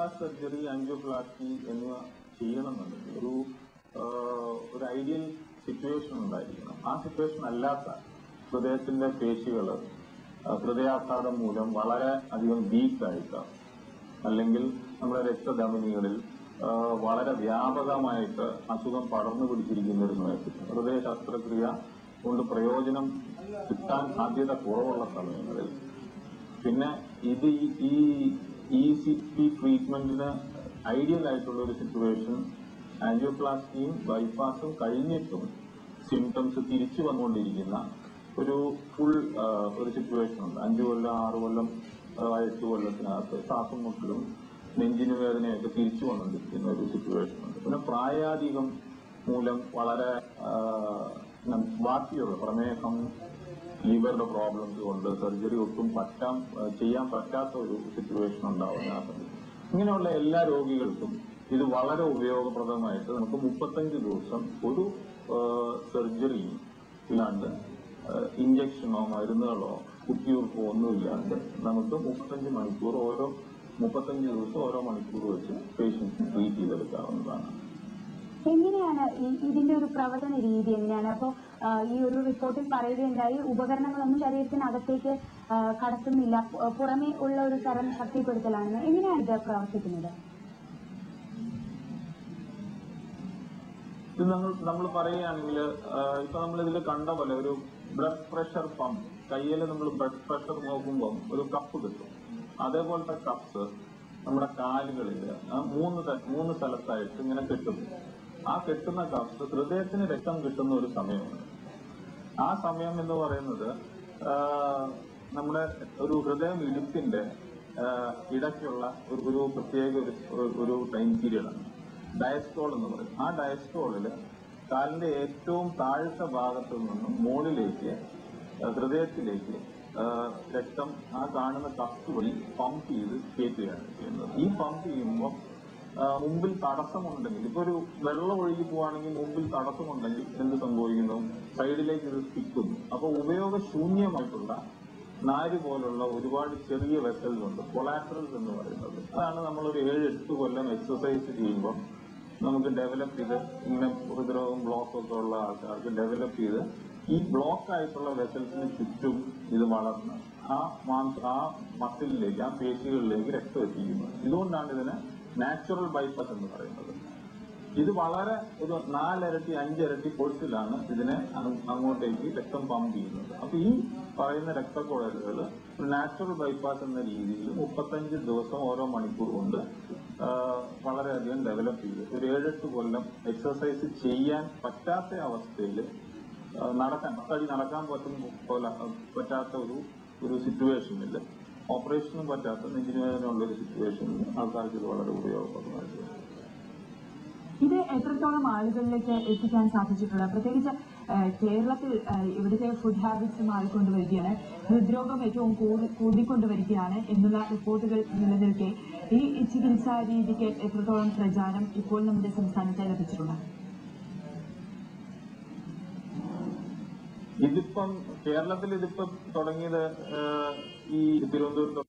Bypass surgery, angioplasty എന്നിവ ചെയ്യണമെന്നുണ്ടെങ്കിൽ ഒരു ഐഡിയൽ സിറ്റുവേഷൻ ഉണ്ടായിരിക്കണം. ആ സിറ്റുവേഷൻ അല്ലാത്ത ഹൃദയത്തിന്റെ പേശികൾ ഹൃദയാഘാതം മൂലം വളരെ അധികം വീക്കായിട്ട്, അല്ലെങ്കിൽ നമ്മുടെ രക്തധമനികളിൽ വളരെ വ്യാപകമായിട്ട് അസുഖം പടർന്നു പിടിച്ചിരിക്കുന്ന ഒരു സമയത്ത് ഹൃദയ ശസ്ത്രക്രിയ കൊണ്ട് പ്രയോജനം കിട്ടാൻ സാധ്യത കുറവുള്ള സമയങ്ങളിൽ പിന്നെ ഇത് ഈ CP ട്രീറ്റ്മെന്റിന് ഐഡിയൽ ആയിട്ടുള്ള ഒരു സിറ്റുവേഷൻ ആൻജിയോപ്ലാസ്റ്റിയും ബൈപ്പാസും കഴിഞ്ഞിട്ടും സിംറ്റംസ് തിരിച്ചു വന്നുകൊണ്ടിരിക്കുന്ന ഒരു ഫുൾ ഒരു സിറ്റുവേഷൻ ഉണ്ട്. 5 കൊല്ലം 6 കൊല്ലം 8 കൊല്ലത്തിനകത്ത് ശ്വാസം മുട്ടലും നെഞ്ചിന് വേദനയൊക്കെ തിരിച്ചു വന്നുകൊണ്ടിരിക്കുന്ന ഒരു സിറ്റുവേഷൻ ഉണ്ട്. പിന്നെ പ്രായാധികം മൂലം വളരെ ബാക്കിയുള്ള പ്രമേഹം, ലിവറിന്റെ പ്രോബ്ലംസ് കൊണ്ട് സർജറി ഒട്ടും ചെയ്യാൻ പറ്റാത്ത ഒരു സിറ്റുവേഷൻ ഉണ്ടാവുന്ന ആ സമയത്ത് ഇങ്ങനെയുള്ള എല്ലാ രോഗികൾക്കും ഇത് വളരെ ഉപയോഗപ്രദമായിട്ട് നമുക്ക് 35 ദിവസം ഒരു സർജറി ഇല്ലാണ്ട് ഇഞ്ചക്ഷനോ മരുന്നുകളോ കുത്തിവയ്പ്പോ ഒന്നുമില്ലാണ്ട് നമുക്ക് 35 മണിക്കൂർ 35 ദിവസം ഓരോ മണിക്കൂർ വെച്ച് പേഷ്യൻസിന് ട്രീറ്റ് ചെയ്തെടുക്കാവുന്നതാണ്. എങ്ങനെയാണ് ഇതിന്റെ ഒരു പ്രവർത്തന രീതി എങ്ങനെയാണ്? അപ്പോൾ ഈ ഒരു റിപ്പോർട്ടിൽ പറയുകയുണ്ടായി ഉപകരണങ്ങളൊന്നും ശരീരത്തിനകത്തേക്ക് കടത്തുന്നില്ല, പുറമേ ഉള്ള ഒരു തരം ശക്തിപ്പെടുത്തലാണെന്ന്. എങ്ങനെയാണ് ഇത് പ്രവർത്തിക്കുന്നത്? ഇത് നമ്മൾ പറയുകയാണെങ്കിൽ ഇപ്പൊ നമ്മൾ ഇതിൽ കണ്ട പോലെ ഒരു ബ്ലഡ് പ്രഷർ പമ്പ്, കയ്യിൽ നമ്മൾ ബ്ലഡ് പ്രഷർ നോക്കുമ്പോൾ ഒരു കപ്പ് കിട്ടും. അതേപോലത്തെ കപ്സ് നമ്മുടെ കാലുകളിൽ 3 സ്ഥലത്തായിട്ട് ഇങ്ങനെ കെട്ടുന്നു. ആ കെട്ടുന്ന കപ്സ് ഹൃദയത്തിന് രക്തം കിട്ടുന്ന ഒരു സമയമുണ്ട്. ആ സമയം എന്ന് പറയുന്നത് നമ്മുടെ ഒരു ഹൃദയം ഇടുപ്പിന്റെ ഇടയ്ക്കുള്ള ഒരു പ്രത്യേക ഒരു ടൈം പീരീഡാണ്, ഡയസ്റ്റോൾ എന്ന് പറയും. ആ ഡയസ്റ്റോളില് കാലിന്റെ ഏറ്റവും താഴത്തെ ഭാഗത്തു നിന്നും മുകളിലേക്ക് ഹൃദയത്തിലേക്ക് രക്തം ആ കാണുന്ന കപ്പ് വഴി പമ്പ് ചെയ്ത് കയറ്റുകയാണ് ചെയ്യുന്നത്. ഈ പമ്പ് ചെയ്യുമ്പോൾ മുമ്പിൽ തടസ്സമുണ്ടെങ്കിൽ, ഇപ്പൊ ഒരു വെള്ളം ഒഴുകി പോവാണെങ്കിൽ മുമ്പിൽ തടസ്സമുണ്ടെങ്കിൽ എന്ത് സംഭവിക്കുന്നു? സൈഡിലേക്ക് ഇത് തിക്കുന്നു. അപ്പൊ ഉപയോഗശൂന്യമായിട്ടുള്ള നാര് പോലുള്ള ഒരുപാട് ചെറിയ വെസൽസ് ഉണ്ട്, കൊളാറ്ററൽസ് എന്ന് പറയുന്നത്. അതാണ് നമ്മളൊരു 7-8 കൊല്ലം എക്സസൈസ് ചെയ്യുമ്പോൾ നമുക്ക് ഡെവലപ്പ് ചെയ്ത്, ഇങ്ങനെ ഹൃദ്രോഗം ബ്ലോക്കൊക്കെ ഉള്ള ആൾക്കാർക്ക് ഡെവലപ്പ് ചെയ്ത് ഈ ബ്ലോക്ക് ആയിട്ടുള്ള വെസൽസിന് ചുറ്റും ഇത് വളർന്ന് ആ മസിലിലേക്ക്, ആ പേശികളിലേക്ക് രക്തം എത്തിക്കുന്നത്. ഇതുകൊണ്ടാണ് ഇതിനെ നാച്ചുറൽ ബൈപ്പാസ് എന്ന് പറയുന്നത്. ഇത് വളരെ ഒരു 4 ഇരട്ടി 5 ഇരട്ടി ഫോഴ്സിലാണ് ഇതിനെ അങ്ങോട്ടേക്ക് രക്തം പമ്പ് ചെയ്യുന്നത്. അപ്പൊ ഈ പറയുന്ന രക്തക്കുഴലുകൾ ഒരു നാച്ചുറൽ ബൈപ്പാസ് എന്ന രീതിയിൽ 35 ദിവസം ഓരോ മണിക്കൂർ കൊണ്ട് വളരെയധികം ഡെവലപ്പ് ചെയ്ത് ഒരു 7-8 കൊല്ലം എക്സസൈസ് ചെയ്യാൻ പറ്റാത്ത അവസ്ഥയിൽ നടക്കാൻ പറ്റാത്ത ഒരു സിറ്റുവേഷനിൽ, ഓപ്പറേഷനും പറ്റാത്ത നെഞ്ചിന് വേദനയുള്ള ഒരു സിറ്റുവേഷനിൽ ആൾക്കാർക്ക് ഇത് വളരെ ഉപയോഗപ്രദമായിട്ട്. ഇത് എത്രത്തോളം ആളുകളിലേക്ക് എത്തിക്കാൻ സാധിച്ചിട്ടുള്ളത്? പ്രത്യേകിച്ച് കേരളത്തിൽ ഇവിടുത്തെ ഫുഡ് ഹാബിറ്റ്സ് മാറിക്കൊണ്ടുവരികയാണ്, ഹൃദ്രോഗം ഏറ്റവും കൂടിക്കൊണ്ടുവരികയാണ് എന്നുള്ള റിപ്പോർട്ടുകൾ നിലനിൽക്കെ ഈ ചികിത്സാ രീതിക്ക് എത്രത്തോളം പ്രചാരം ഇപ്പോൾ നമ്മുടെ സംസ്ഥാനത്ത് ലഭിച്ചിട്ടുണ്ട്? ഇതിപ്പം കേരളത്തിൽ ഇതിപ്പം തുടങ്ങിയത് ഈ തിരുവനന്തപുരത്ത്